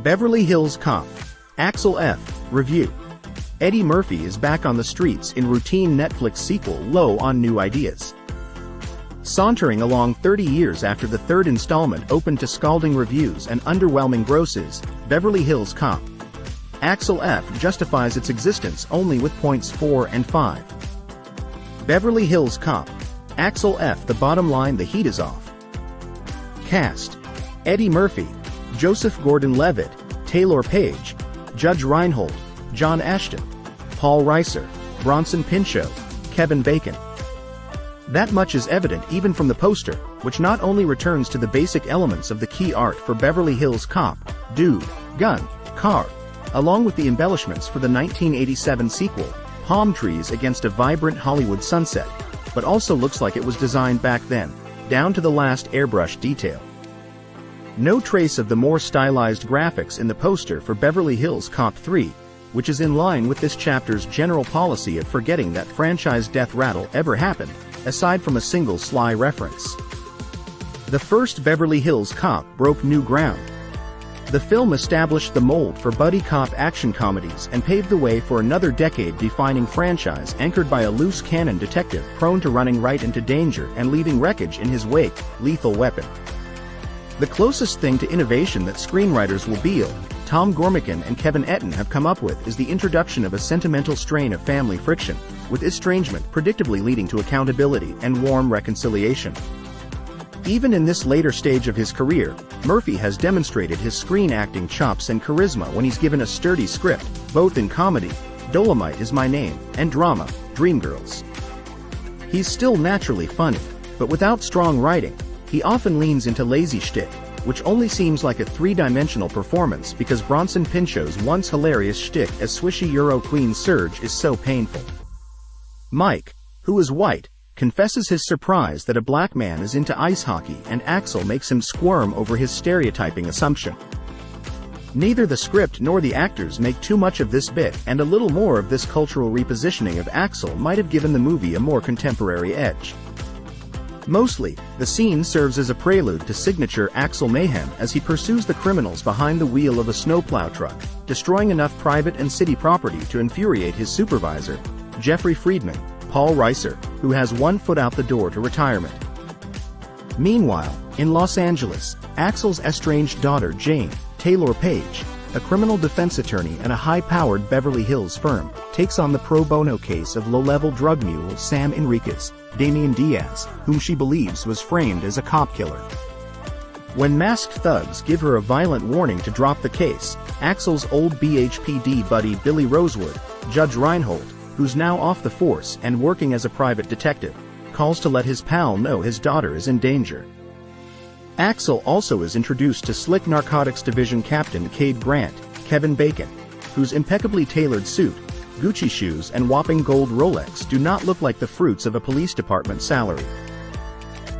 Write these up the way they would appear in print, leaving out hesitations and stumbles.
Beverly Hills Cop. Axel F. Review. Eddie Murphy is back on the streets in routine Netflix sequel low on new ideas. Sauntering along 30 years after the third installment opened to scalding reviews and underwhelming grosses, Beverly Hills Cop. Axel F. justifies its existence only with points 4 and 5. Beverly Hills Cop. Axel F. The bottom line, the heat is off. Cast: Eddie Murphy, Joseph Gordon-Levitt, Taylor Page, Judge Reinhold, John Ashton, Paul Reiser, Bronson Pinchot, Kevin Bacon. That much is evident even from the poster, which not only returns to the basic elements of the key art for Beverly Hills Cop, dude, gun, car, along with the embellishments for the 1987 sequel, palm trees against a vibrant Hollywood sunset, but also looks like it was designed back then, down to the last airbrush detail. No trace of the more stylized graphics in the poster for Beverly Hills Cop 3, which is in line with this chapter's general policy of forgetting that franchise death rattle ever happened, aside from a single sly reference. The first Beverly Hills Cop broke new ground. The film established the mold for buddy cop action comedies and paved the way for another decade-defining franchise anchored by a loose cannon detective prone to running right into danger and leaving wreckage in his wake, Lethal Weapon. The closest thing to innovation that screenwriters Will Beal, Tom Gormican and Kevin Etten have come up with is the introduction of a sentimental strain of family friction, with estrangement predictably leading to accountability and warm reconciliation. Even in this later stage of his career, Murphy has demonstrated his screen acting chops and charisma when he's given a sturdy script, both in comedy, Dolomite Is My Name, and drama, Dreamgirls. He's still naturally funny, but without strong writing, he often leans into lazy shtick, which only seems like a three-dimensional performance because Bronson Pinchot's once hilarious shtick as swishy Euro Queen Serge is so painful. Mike, who is white, confesses his surprise that a black man is into ice hockey, and Axel makes him squirm over his stereotyping assumption. Neither the script nor the actors make too much of this bit, and a little more of this cultural repositioning of Axel might have given the movie a more contemporary edge. Mostly, the scene serves as a prelude to signature Axel mayhem as he pursues the criminals behind the wheel of a snowplow truck, destroying enough private and city property to infuriate his supervisor, Jeffrey Friedman, Paul Reiser, who has one foot out the door to retirement. Meanwhile, in Los Angeles, Axel's estranged daughter Jane, Taylor Page, a criminal defense attorney at a high-powered Beverly Hills firm, takes on the pro bono case of low-level drug mule Sam Enriquez, Damian Diaz, whom she believes was framed as a cop killer. When masked thugs give her a violent warning to drop the case, Axel's old BHPD buddy Billy Rosewood, Judge Reinhold, who's now off the force and working as a private detective, calls to let his pal know his daughter is in danger. Axel also is introduced to slick Narcotics Division Captain Cade Grant, Kevin Bacon, whose impeccably tailored suit, Gucci shoes and whopping gold Rolex do not look like the fruits of a police department salary.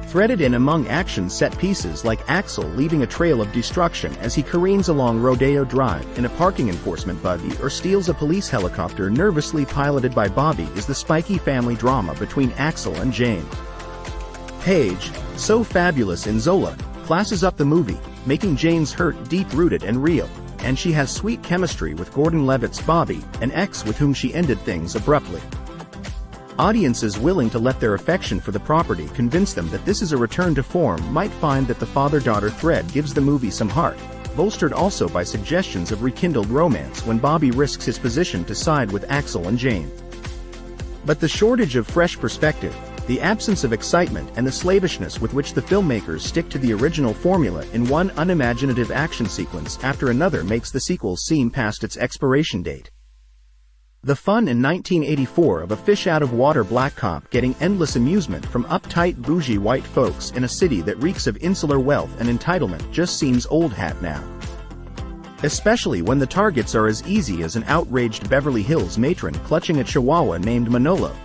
Threaded in among action set pieces like Axel leaving a trail of destruction as he careens along Rodeo Drive in a parking enforcement buggy or steals a police helicopter nervously piloted by Bobby is the spiky family drama between Axel and Jane. Paige, so fabulous in Zola, classes up the movie, making Jane's hurt deep-rooted and real, and she has sweet chemistry with Gordon-Levitt's Bobby, an ex with whom she ended things abruptly. Audiences willing to let their affection for the property convince them that this is a return to form might find that the father-daughter thread gives the movie some heart, bolstered also by suggestions of rekindled romance when Bobby risks his position to side with Axel and Jane. But the shortage of fresh perspective, the absence of excitement and the slavishness with which the filmmakers stick to the original formula in one unimaginative action sequence after another makes the sequel seem past its expiration date. The fun in 1984 of a fish-out-of-water black cop getting endless amusement from uptight bougie white folks in a city that reeks of insular wealth and entitlement just seems old hat now. Especially when the targets are as easy as an outraged Beverly Hills matron clutching a chihuahua named Manolo,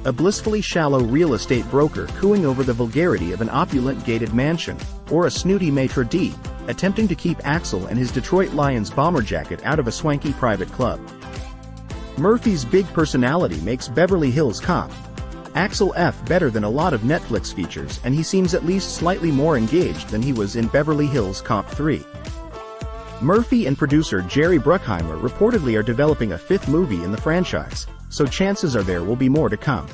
a blissfully shallow real estate broker cooing over the vulgarity of an opulent gated mansion, or a snooty maitre d' attempting to keep Axel and his Detroit Lions bomber jacket out of a swanky private club. Murphy's big personality makes Beverly Hills Cop. Axel F. better than a lot of Netflix features, and he seems at least slightly more engaged than he was in Beverly Hills Cop 3. Murphy and producer Jerry Bruckheimer reportedly are developing a fifth movie in the franchise, so chances are there will be more to come.